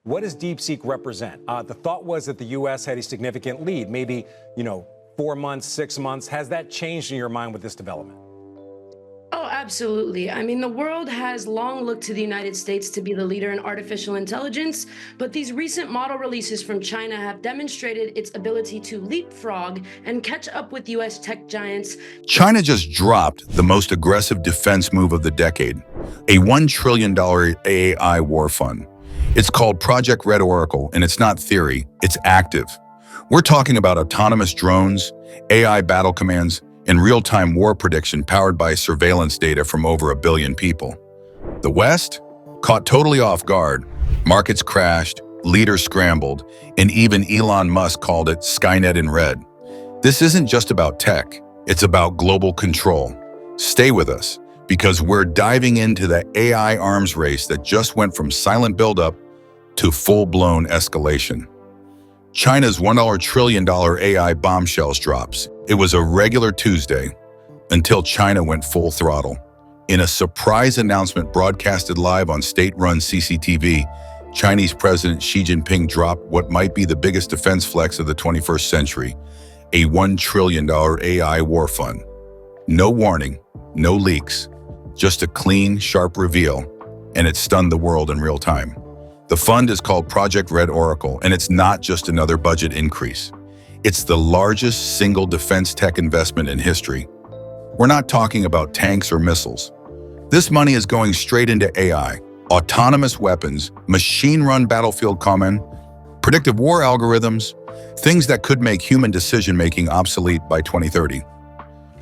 What does DeepSeek represent? The thought was that the U.S. had a significant lead, maybe, 4 months, 6 months. Has that changed in your mind with this development? Oh, absolutely. I mean, the world has long looked to the United States to be the leader in artificial intelligence, but these recent model releases from China have demonstrated its ability to leapfrog and catch up with U.S. tech giants. China just dropped the most aggressive defense move of the decade, a $1 trillion AI war fund. It's called Project Red Oracle, and it's not theory, it's active. We're talking about autonomous drones, AI battle commands, and real-time war prediction powered by surveillance data from over 1 billion people. The West? Caught totally off guard. Markets crashed, leaders scrambled, and even Elon Musk called it Skynet in red. This isn't just about tech, it's about global control. Stay with us, because we're diving into the AI arms race that just went from silent buildup to full-blown escalation. China's $1 trillion AI bombshells drops. It was a regular Tuesday until China went full throttle. In a surprise announcement broadcasted live on state-run CCTV, Chinese President Xi Jinping dropped what might be the biggest defense flex of the 21st century, a $1 trillion AI war fund. No warning, no leaks, just a clean, sharp reveal, and it stunned the world in real time. The fund is called Project Red Oracle, and it's not just another budget increase. It's the largest single defense tech investment in history. We're not talking about tanks or missiles. This money is going straight into AI, autonomous weapons, machine-run battlefield command, predictive war algorithms, things that could make human decision-making obsolete by 2030.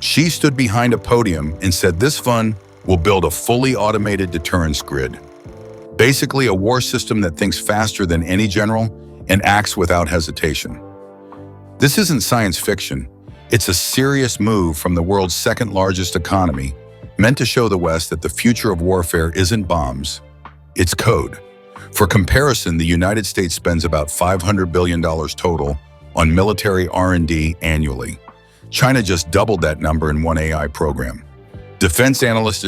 Xi stood behind a podium and said this fund will build a fully automated deterrence grid. Basically a war system that thinks faster than any general and acts without hesitation. This isn't science fiction. It's a serious move from the world's second largest economy, meant to show the West that the future of warfare isn't bombs, it's code. For comparison, the United States spends about $500 billion total on military R&D annually. China just doubled that number in one AI program. Defense analysts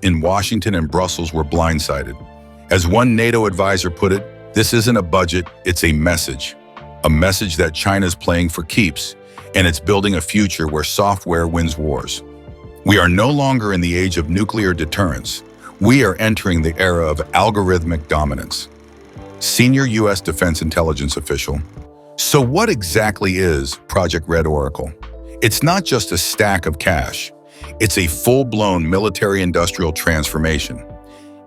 in Washington and Brussels were blindsided. As one NATO advisor put it, this isn't a budget, it's a message. A message that China's playing for keeps, and it's building a future where software wins wars. We are no longer in the age of nuclear deterrence. We are entering the era of algorithmic dominance. Senior U.S. Defense Intelligence official. So what exactly is Project Red Oracle? It's not just a stack of cash. It's a full-blown military-industrial transformation.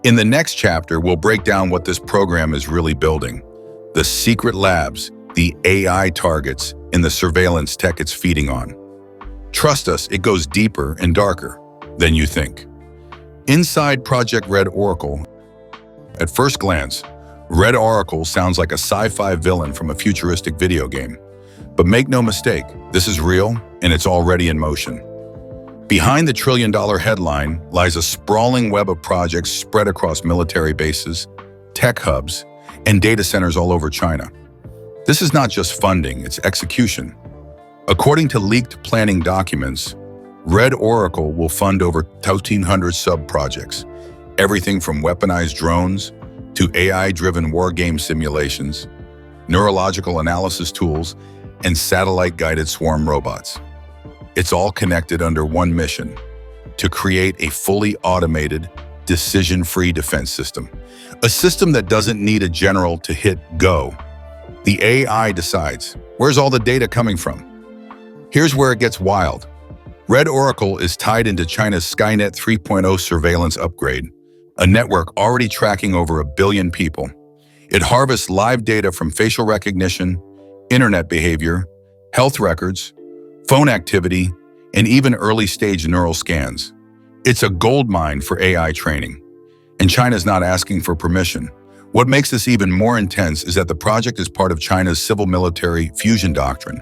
In the next chapter, we'll break down what this program is really building. The secret labs, the AI targets, and the surveillance tech it's feeding on. Trust us, it goes deeper and darker than you think. Inside Project Red Oracle, at first glance, Red Oracle sounds like a sci-fi villain from a futuristic video game. But make no mistake, this is real and it's already in motion. Behind the trillion-dollar headline lies a sprawling web of projects spread across military bases, tech hubs, and data centers all over China. This is not just funding, it's execution. According to leaked planning documents, Red Oracle will fund over 1,300 sub-projects, everything from weaponized drones to AI-driven war game simulations, neurological analysis tools, and satellite-guided swarm robots. It's all connected under one mission: to create a fully automated, decision-free defense system. A system that doesn't need a general to hit go. The AI decides. Where's all the data coming from? Here's where it gets wild. Red Oracle is tied into China's Skynet 3.0 surveillance upgrade, a network already tracking over 1 billion people. It harvests live data from facial recognition, internet behavior, health records, phone activity, and even early-stage neural scans. It's a goldmine for AI training. And China's not asking for permission. What makes this even more intense is that the project is part of China's civil-military fusion doctrine.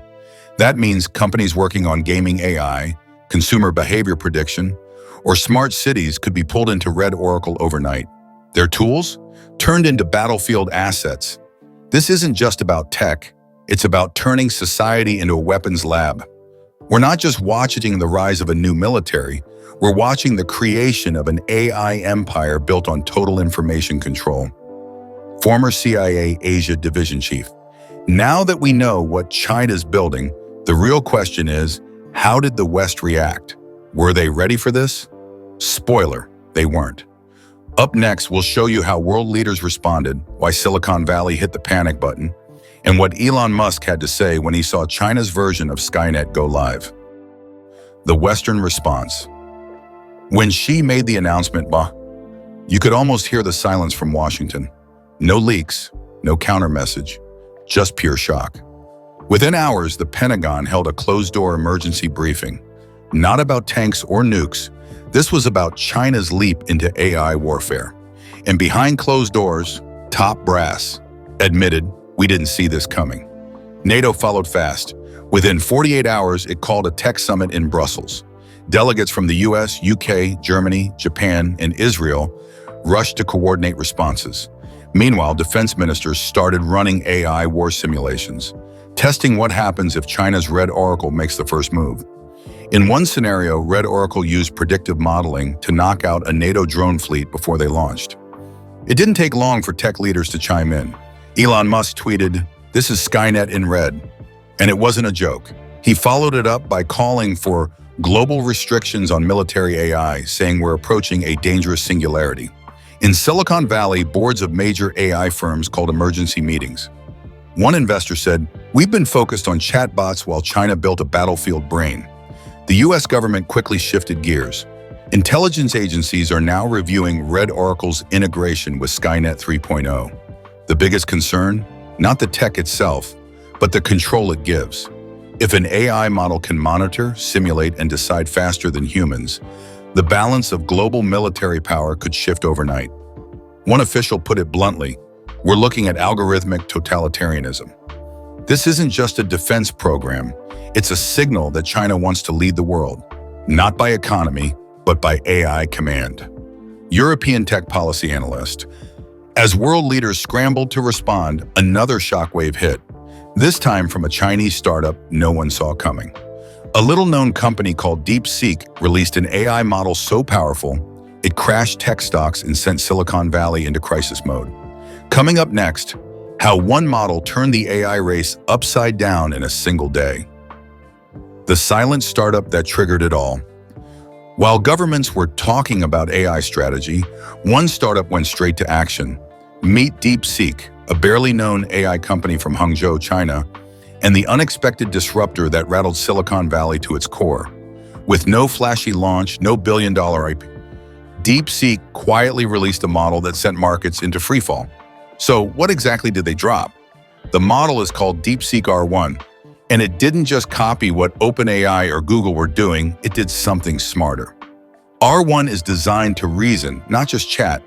That means companies working on gaming AI, consumer behavior prediction, or smart cities could be pulled into Red Oracle overnight. Their tools? Turned into battlefield assets. This isn't just about tech, it's about turning society into a weapons lab. We're not just watching the rise of a new military, we're watching the creation of an AI empire built on total information control. former CIA Asia Division Chief. Now that we know what China's building, the real question is, how did the West react? Were they ready for this? Spoiler, they weren't. Up next, we'll show you how world leaders responded, why Silicon Valley hit the panic button, and what Elon Musk had to say when he saw China's version of Skynet go live. The Western response. When Xi made the announcement, you could almost hear the silence from Washington. No leaks, no counter message, just pure shock. Within hours, the Pentagon held a closed-door emergency briefing. Not about tanks or nukes, this was about China's leap into AI warfare. And behind closed doors, top brass admitted, we didn't see this coming. NATO followed fast. Within 48 hours, it called a tech summit in Brussels. Delegates from the US, UK, Germany, Japan, and Israel rushed to coordinate responses. Meanwhile, defense ministers started running AI war simulations, testing what happens if China's Red Oracle makes the first move. In one scenario, Red Oracle used predictive modeling to knock out a NATO drone fleet before they launched. It didn't take long for tech leaders to chime in. Elon Musk tweeted, "This is Skynet in red." And it wasn't a joke. He followed it up by calling for global restrictions on military AI, saying we're approaching a dangerous singularity. In Silicon Valley, boards of major AI firms called emergency meetings. One investor said, "We've been focused on chatbots while China built a battlefield brain." The US government quickly shifted gears. Intelligence agencies are now reviewing Red Oracle's integration with Skynet 3.0. The biggest concern? Not the tech itself, but the control it gives. If an AI model can monitor, simulate, and decide faster than humans, the balance of global military power could shift overnight. One official put it bluntly, we're looking at algorithmic totalitarianism. This isn't just a defense program, it's a signal that China wants to lead the world, not by economy, but by AI command. European tech policy analyst. As world leaders scrambled to respond, another shockwave hit, this time from a Chinese startup no one saw coming. A little-known company called DeepSeek released an AI model so powerful, it crashed tech stocks and sent Silicon Valley into crisis mode. Coming up next, how one model turned the AI race upside down in a single day. The silent startup that triggered it all. While governments were talking about AI strategy, one startup went straight to action. Meet DeepSeek, a barely known AI company from Hangzhou, China, and the unexpected disruptor that rattled Silicon Valley to its core. With no flashy launch, no billion-dollar IP, DeepSeek quietly released a model that sent markets into freefall. So what exactly did they drop? The model is called DeepSeek R1, and it didn't just copy what OpenAI or Google were doing, it did something smarter. R1 is designed to reason, not just chat.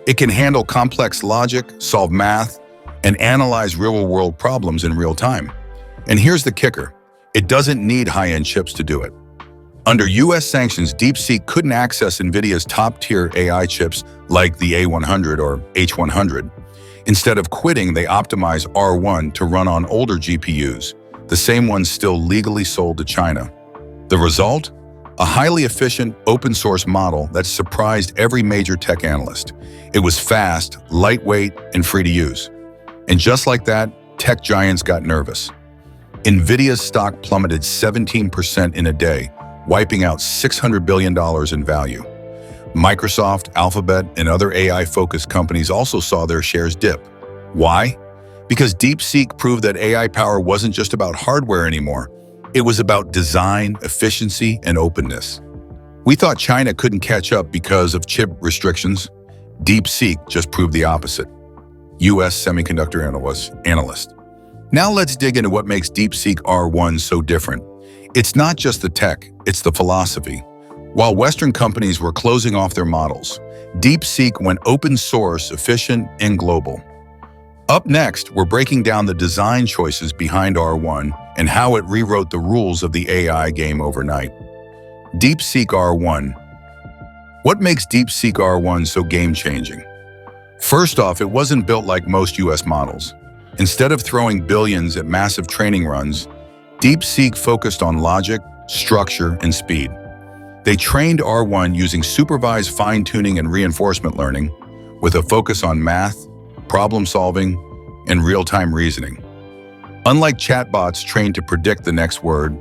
It can handle complex logic, solve math, and analyze real-world problems in real time. And here's the kicker, it doesn't need high-end chips to do it. Under US sanctions, DeepSeek couldn't access NVIDIA's top-tier AI chips like the A100 or H100. Instead of quitting, they optimized R1 to run on older GPUs, the same ones still legally sold to China. The result? A highly efficient, open-source model that surprised every major tech analyst. It was fast, lightweight, and free to use. And just like that, tech giants got nervous. NVIDIA's stock plummeted 17% in a day, wiping out $600 billion in value. Microsoft, Alphabet, and other AI-focused companies also saw their shares dip. Why? Because DeepSeek proved that AI power wasn't just about hardware anymore. It was about design, efficiency, and openness. We thought China couldn't catch up because of chip restrictions. DeepSeek just proved the opposite. US semiconductor analyst. Now let's dig into what makes DeepSeek R1 so different. It's not just the tech, it's the philosophy. While Western companies were closing off their models, DeepSeek went open source, efficient, and global. Up next, we're breaking down the design choices behind R1 and how it rewrote the rules of the AI game overnight. DeepSeek R1. What makes DeepSeek R1 so game-changing? First off, it wasn't built like most US models. Instead of throwing billions at massive training runs, DeepSeek focused on logic, structure, and speed. They trained R1 using supervised fine-tuning and reinforcement learning with a focus on math, problem solving, and real-time reasoning. Unlike chatbots trained to predict the next word,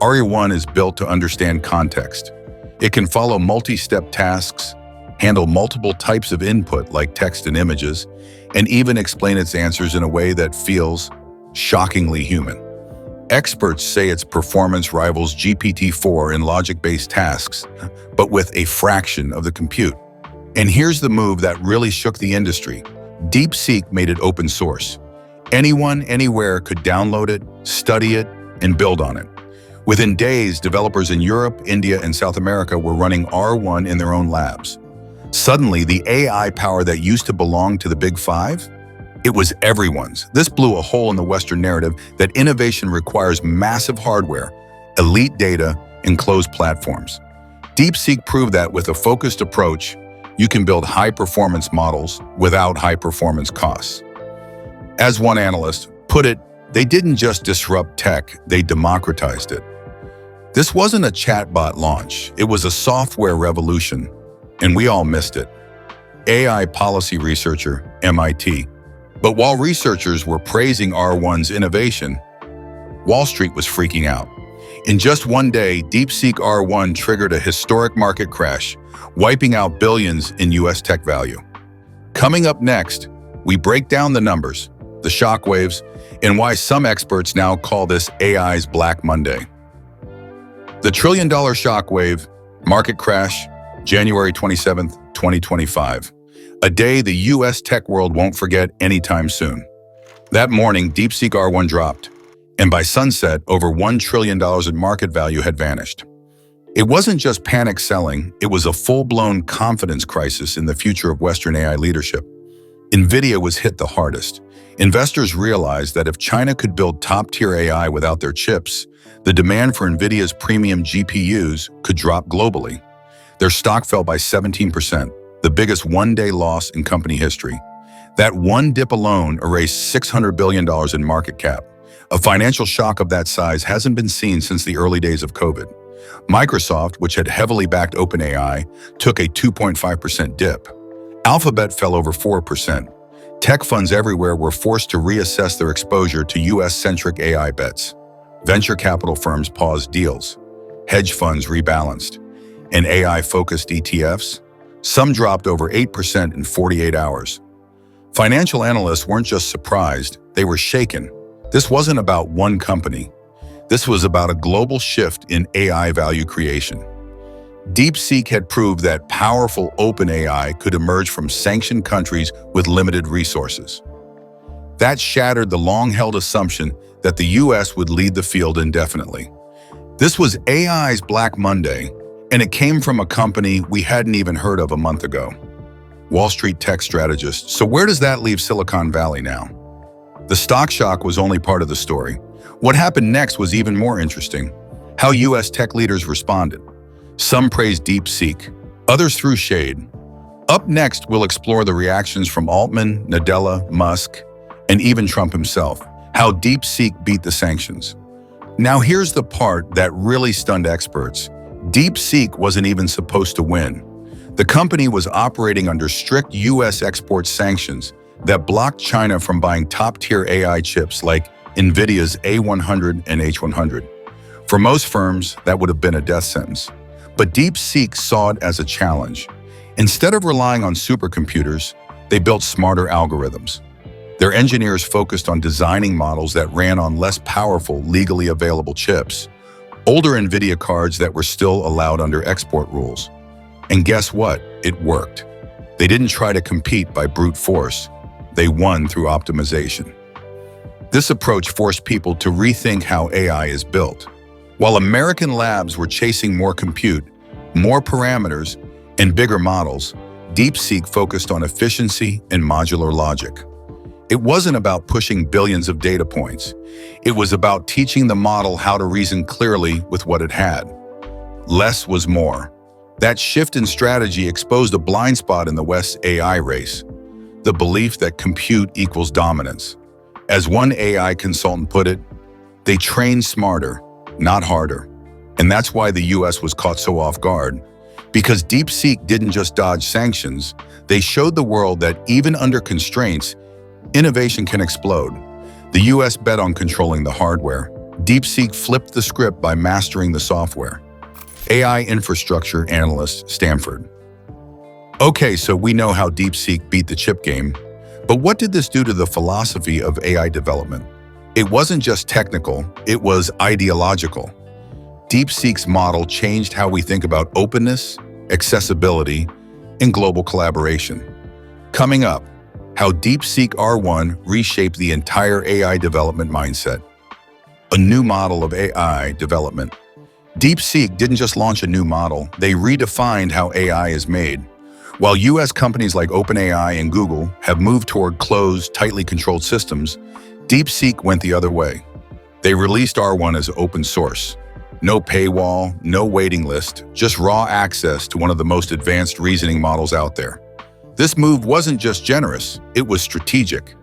Arya-1 is built to understand context. It can follow multi-step tasks, handle multiple types of input like text and images, and even explain its answers in a way that feels shockingly human. Experts say its performance rivals GPT-4 in logic-based tasks, but with a fraction of the compute. And here's the move that really shook the industry. DeepSeek made it open source. Anyone, anywhere could download it, study it, and build on it. Within days, developers in Europe, India, and South America were running R1 in their own labs. Suddenly, the AI power that used to belong to the Big Five, it was everyone's. This blew a hole in the Western narrative that innovation requires massive hardware, elite data, and closed platforms. DeepSeek proved that with a focused approach, you can build high-performance models without high-performance costs. As one analyst put it, they didn't just disrupt tech, they democratized it. This wasn't a chatbot launch, it was a software revolution, and we all missed it. AI policy researcher, MIT. But while researchers were praising R1's innovation, Wall Street was freaking out. In just one day, DeepSeek R1 triggered a historic market crash, wiping out billions in US tech value. Coming up next, we break down the numbers, the shockwaves, and why some experts now call this AI's Black Monday. The trillion-dollar shockwave, market crash, January 27, 2025. A day the US tech world won't forget anytime soon. That morning, DeepSeek R1 dropped, and by sunset, over $1 trillion in market value had vanished. It wasn't just panic selling, it was a full-blown confidence crisis in the future of Western AI leadership. NVIDIA was hit the hardest. Investors realized that if China could build top-tier AI without their chips, the demand for NVIDIA's premium GPUs could drop globally. Their stock fell by 17%, the biggest one-day loss in company history. That one dip alone erased $600 billion in market cap. A financial shock of that size hasn't been seen since the early days of COVID. Microsoft, which had heavily backed OpenAI, took a 2.5% dip. Alphabet fell over 4%. Tech funds everywhere were forced to reassess their exposure to US-centric AI bets. Venture capital firms paused deals. Hedge funds rebalanced. And AI-focused ETFs? Some dropped over 8% in 48 hours. Financial analysts weren't just surprised, they were shaken. This wasn't about one company. This was about a global shift in AI value creation. DeepSeek had proved that powerful open AI could emerge from sanctioned countries with limited resources. That shattered the long-held assumption that the US would lead the field indefinitely. This was AI's Black Monday, and it came from a company we hadn't even heard of a month ago. Wall Street tech strategist. So where does that leave Silicon Valley now? The stock shock was only part of the story. What happened next was even more interesting. How US tech leaders responded. Some praised DeepSeek, others threw shade. Up next, we'll explore the reactions from Altman, Nadella, Musk, and even Trump himself. How DeepSeek beat the sanctions. Now here's the part that really stunned experts. DeepSeek wasn't even supposed to win. The company was operating under strict US export sanctions that blocked China from buying top-tier AI chips like NVIDIA's A100 and H100. For most firms, that would have been a death sentence. But DeepSeek saw it as a challenge. Instead of relying on supercomputers, they built smarter algorithms. Their engineers focused on designing models that ran on less powerful, legally available chips, older NVIDIA cards that were still allowed under export rules. And guess what? It worked. They didn't try to compete by brute force. They won through optimization. This approach forced people to rethink how AI is built. While American labs were chasing more compute, more parameters, and bigger models, DeepSeek focused on efficiency and modular logic. It wasn't about pushing billions of data points. It was about teaching the model how to reason clearly with what it had. Less was more. That shift in strategy exposed a blind spot in the West's AI race, the belief that compute equals dominance. As one AI consultant put it, they train smarter, not harder. And that's why the US was caught so off guard. Because DeepSeek didn't just dodge sanctions, they showed the world that even under constraints, innovation can explode. The US bet on controlling the hardware. DeepSeek flipped the script by mastering the software. AI infrastructure analyst, Stanford. Okay, so we know how DeepSeek beat the chip game, but what did this do to the philosophy of AI development? It wasn't just technical, it was ideological. DeepSeek's model changed how we think about openness, accessibility, and global collaboration. Coming up, how DeepSeek R1 reshaped the entire AI development mindset. A new model of AI development. DeepSeek didn't just launch a new model, they redefined how AI is made. While US companies like OpenAI and Google have moved toward closed, tightly controlled systems, DeepSeek went the other way. They released R1 as open source. No paywall, no waiting list, just raw access to one of the most advanced reasoning models out there. This move wasn't just generous, it was strategic.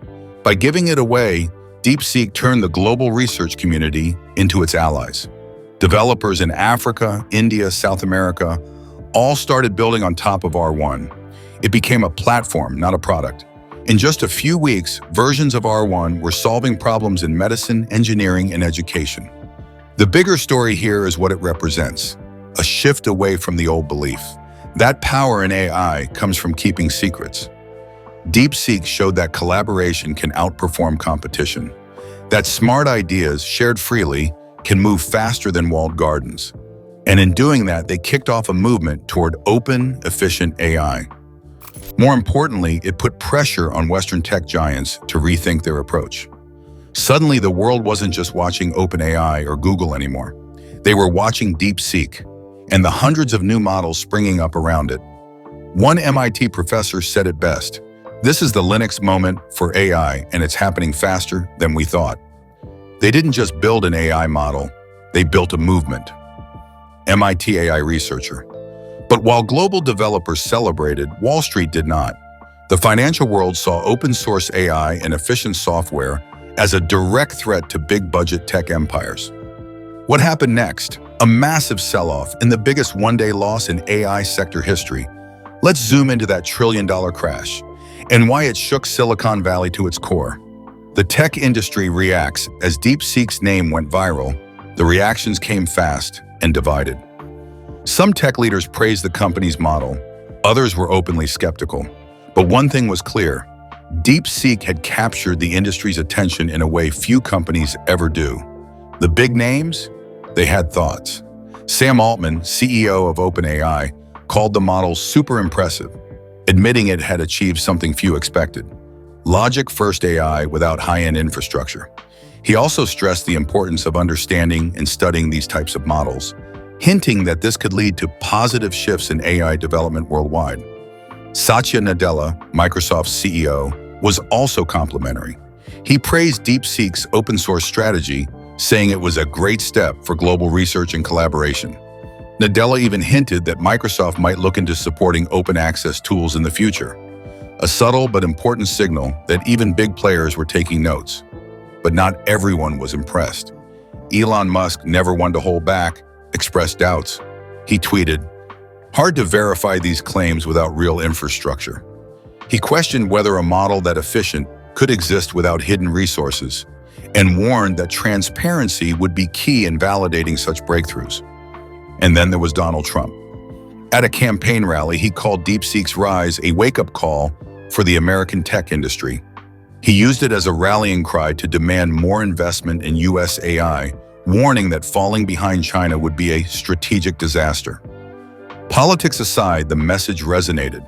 By giving it away, DeepSeek turned the global research community into its allies. Developers in Africa, India, South America all started building on top of R1. It became a platform, not a product. In just a few weeks, versions of R1 were solving problems in medicine, engineering, and education. The bigger story here is what it represents, a shift away from the old belief. That power in AI comes from keeping secrets. DeepSeek showed that collaboration can outperform competition, that smart ideas shared freely can move faster than walled gardens. And in doing that, they kicked off a movement toward open, efficient AI. More importantly, it put pressure on Western tech giants to rethink their approach. Suddenly, the world wasn't just watching OpenAI or Google anymore. They were watching DeepSeek and the hundreds of new models springing up around it. One MIT professor said it best, "This is the Linux moment for AI, and it's happening faster than we thought." They didn't just build an AI model, they built a movement. MIT AI researcher. But while global developers celebrated, Wall Street did not. The financial world saw open source AI and efficient software as a direct threat to big budget tech empires. What happened next? A massive sell-off and the biggest one-day loss in AI sector history. Let's zoom into that trillion-dollar crash and why it shook Silicon Valley to its core. The tech industry reacts. As DeepSeek's name went viral, the reactions came fast and divided. Some tech leaders praised the company's model, others were openly skeptical. But one thing was clear, DeepSeek had captured the industry's attention in a way few companies ever do. The big names? They had thoughts. Sam Altman, CEO of OpenAI, called the model super impressive, admitting it had achieved something few expected. Logic-first AI without high-end infrastructure. He also stressed the importance of understanding and studying these types of models, hinting that this could lead to positive shifts in AI development worldwide. Satya Nadella, Microsoft's CEO, was also complimentary. He praised DeepSeek's open source strategy, saying it was a great step for global research and collaboration. Nadella even hinted that Microsoft might look into supporting open access tools in the future, a subtle but important signal that even big players were taking notes. But not everyone was impressed. Elon Musk, never one to hold back, expressed doubts. He tweeted, "Hard to verify these claims without real infrastructure." He questioned whether a model that efficient could exist without hidden resources, and warned that transparency would be key in validating such breakthroughs. And then there was Donald Trump. At a campaign rally, he called DeepSeek's rise a wake-up call for the American tech industry. He used it as a rallying cry to demand more investment in US AI, warning that falling behind China would be a strategic disaster. Politics aside, the message resonated.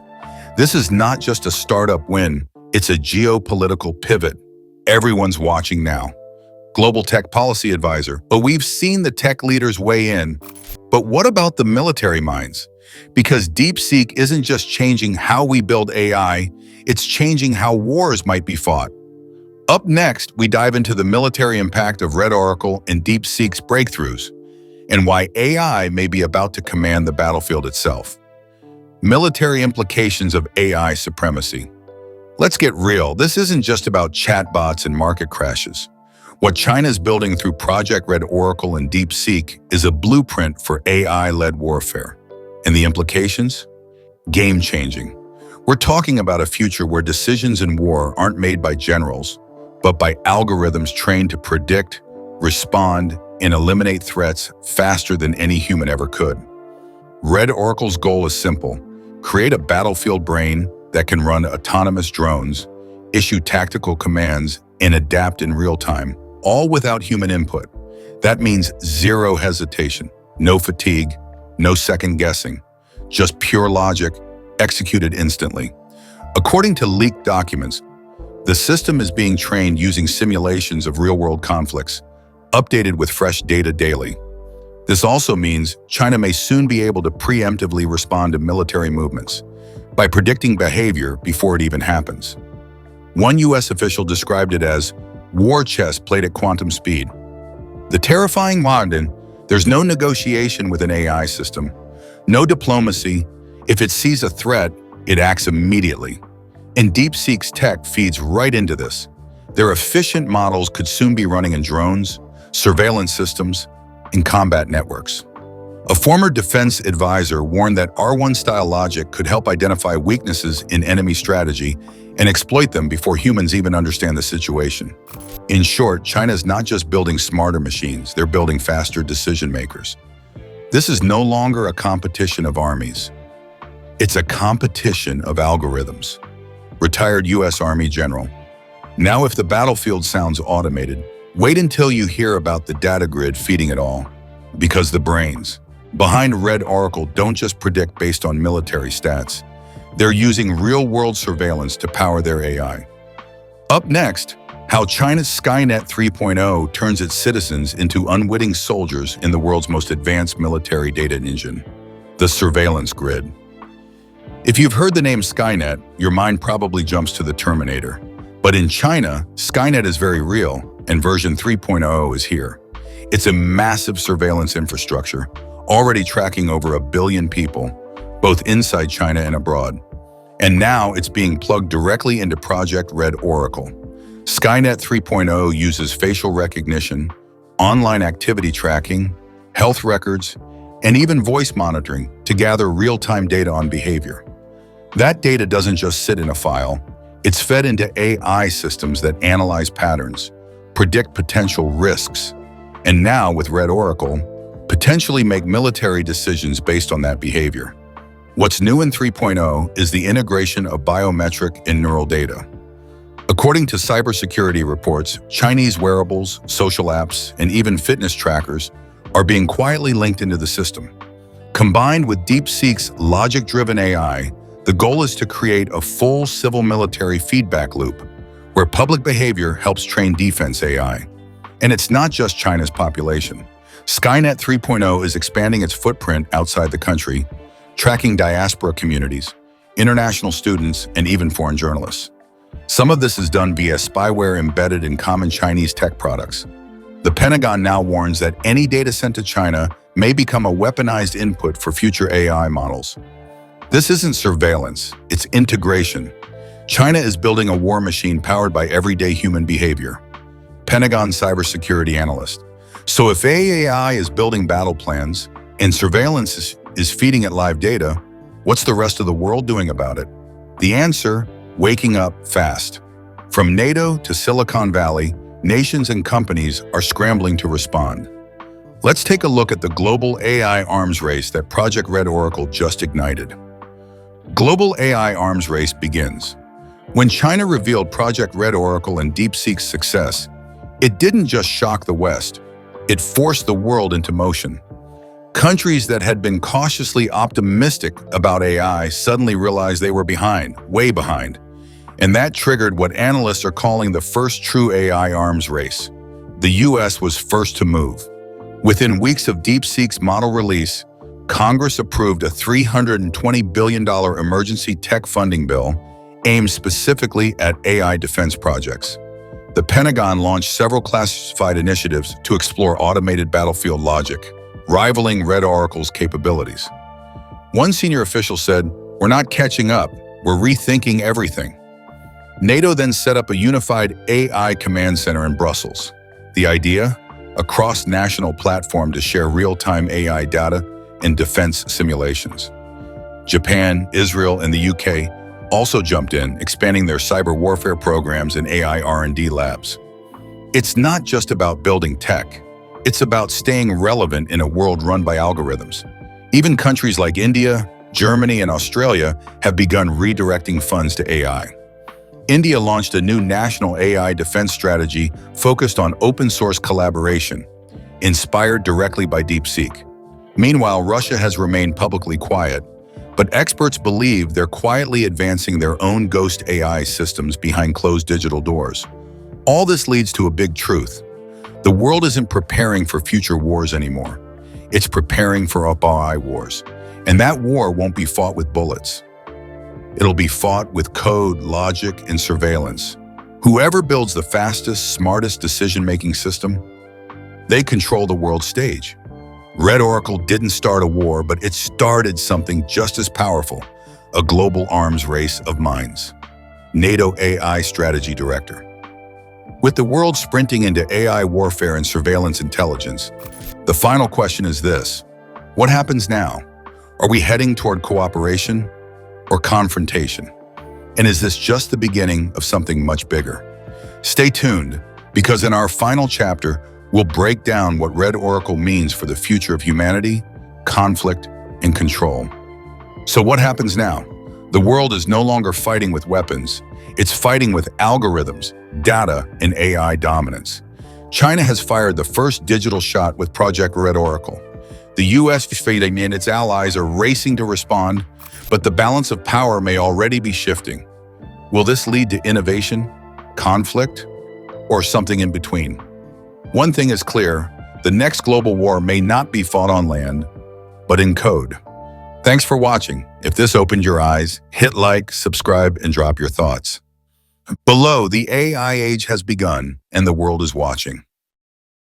This is not just a startup win, it's a geopolitical pivot. Everyone's watching now. Global Tech Policy Advisor. But we've seen the tech leaders weigh in. But what about the military minds? Because DeepSeek isn't just changing how we build AI, it's changing how wars might be fought. Up next, we dive into the military impact of Red Oracle and DeepSeek's breakthroughs, and why AI may be about to command the battlefield itself. Military implications of AI supremacy. Let's get real, this isn't just about chatbots and market crashes. What China's building through Project Red Oracle and DeepSeek is a blueprint for AI-led warfare. And the implications? Game-changing. We're talking about a future where decisions in war aren't made by generals, but by algorithms trained to predict, respond, and eliminate threats faster than any human ever could. Red Oracle's goal is simple: create a battlefield brain that can run autonomous drones, issue tactical commands, and adapt in real time, all without human input. That means zero hesitation, no fatigue, no second guessing, just pure logic, executed instantly. According to leaked documents, the system is being trained using simulations of real-world conflicts, updated with fresh data daily. This also means China may soon be able to preemptively respond to military movements by predicting behavior before it even happens. One U.S. official described it as war chess played at quantum speed. The terrifying modern, there's no negotiation with an AI system, no diplomacy. If it sees a threat, it acts immediately. And DeepSeek's tech feeds right into this. Their efficient models could soon be running in drones, surveillance systems, and combat networks. A former defense advisor warned that R1-style logic could help identify weaknesses in enemy strategy and exploit them before humans even understand the situation. In short, China is not just building smarter machines, they're building faster decision makers. This is no longer a competition of armies. It's a competition of algorithms. Retired U.S. Army General. Now, if the battlefield sounds automated, wait until you hear about the data grid feeding it all. Because the brains behind Red Oracle don't just predict based on military stats. They're using real-world surveillance to power their AI. Up next, how China's Skynet 3.0 turns its citizens into unwitting soldiers in the world's most advanced military data engine, the surveillance grid. If you've heard the name Skynet, your mind probably jumps to the Terminator. But in China, Skynet is very real, and version 3.0 is here. It's a massive surveillance infrastructure, already tracking over 1 billion people, both inside China and abroad. And now it's being plugged directly into Project Red Oracle. Skynet 3.0 uses facial recognition, online activity tracking, health records, and even voice monitoring to gather real-time data on behavior. That data doesn't just sit in a file. It's fed into AI systems that analyze patterns, predict potential risks, and now, with Red Oracle, potentially make military decisions based on that behavior. What's new in 3.0 is the integration of biometric and neural data. According to cybersecurity reports, Chinese wearables, social apps, and even fitness trackers are being quietly linked into the system. Combined with DeepSeek's logic-driven AI, the goal is to create a full civil-military feedback loop where public behavior helps train defense AI. And it's not just China's population. Skynet 3.0 is expanding its footprint outside the country, tracking diaspora communities, international students, and even foreign journalists. Some of this is done via spyware embedded in common Chinese tech products. The Pentagon now warns that any data sent to China may become a weaponized input for future AI models. This isn't surveillance, it's integration. China is building a war machine powered by everyday human behavior. Pentagon cybersecurity analyst. So if AI is building battle plans and surveillance is feeding it live data, what's the rest of the world doing about it? The answer: waking up fast. From NATO to Silicon Valley, nations and companies are scrambling to respond. Let's take a look at the global AI arms race that Project Red Oracle just ignited. Global AI arms race begins. When China revealed Project Red Oracle and DeepSeek's success, it didn't just shock the West, it forced the world into motion. Countries that had been cautiously optimistic about AI suddenly realized they were behind, way behind. And that triggered what analysts are calling the first true AI arms race. The US was first to move. Within weeks of DeepSeek's model release, Congress approved a $320 billion emergency tech funding bill aimed specifically at AI defense projects. The Pentagon launched several classified initiatives to explore automated battlefield logic, rivaling Red Oracle's capabilities. One senior official said, "We're not catching up, we're rethinking everything." NATO then set up a unified AI command center in Brussels. The idea? A cross-national platform to share real-time AI data and defense simulations. Japan, Israel, and the UK also jumped in, expanding their cyber warfare programs and AI R&D labs. It's not just about building tech. It's about staying relevant in a world run by algorithms. Even countries like India, Germany, and Australia have begun redirecting funds to AI. India launched a new national AI defense strategy focused on open-source collaboration, inspired directly by DeepSeek. Meanwhile, Russia has remained publicly quiet, but experts believe they're quietly advancing their own ghost AI systems behind closed digital doors. All this leads to a big truth. The world isn't preparing for future wars anymore. It's preparing for AI wars. And that war won't be fought with bullets. It'll be fought with code, logic, and surveillance. Whoever builds the fastest, smartest decision-making system, they control the world stage. Red Oracle didn't start a war, but it started something just as powerful, a global arms race of minds. NATO AI Strategy Director. With the world sprinting into AI warfare and surveillance intelligence, the final question is this: what happens now? Are we heading toward cooperation or confrontation? And is this just the beginning of something much bigger? Stay tuned, because in our final chapter, we'll break down what Red Oracle means for the future of humanity, conflict, and control. So what happens now? The world is no longer fighting with weapons. It's fighting with algorithms, data, and AI dominance. China has fired the first digital shot with Project Red Oracle. The US and its allies are racing to respond, but the balance of power may already be shifting. Will this lead to innovation, conflict, or something in between? One thing is clear: the next global war may not be fought on land, but in code. Thanks for watching. If this opened your eyes, hit like, subscribe, and drop your thoughts. Below, the AI age has begun, and the world is watching.